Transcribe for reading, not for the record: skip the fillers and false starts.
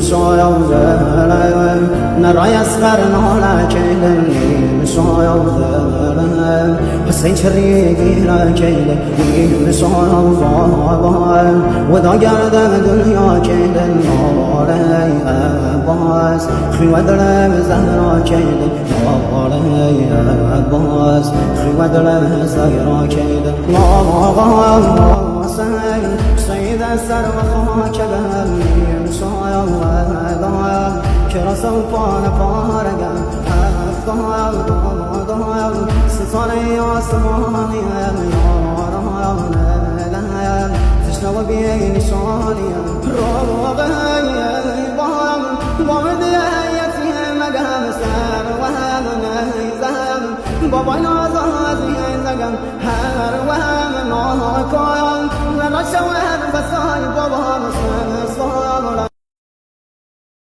شايوزلم نرای اسقر نالا کیلم شايوزلم حسین چریگی را کیلم شايوزلم ودا گردم دنیا کیلم نالی عباس خیوه دلم زهرا کیلم نالی عباس خیوه دلم زهرا کیلم سيد السر وخاك بهمي مشايا وغايا كرا سوفان فارقا أفضل ضايا سلطاني واسماني يا رايا لا تشنو بيه نشاني روغي بام بامدي يتي مقام سام وهم نهيزام بابا نازازي زقم هر وهم ناكا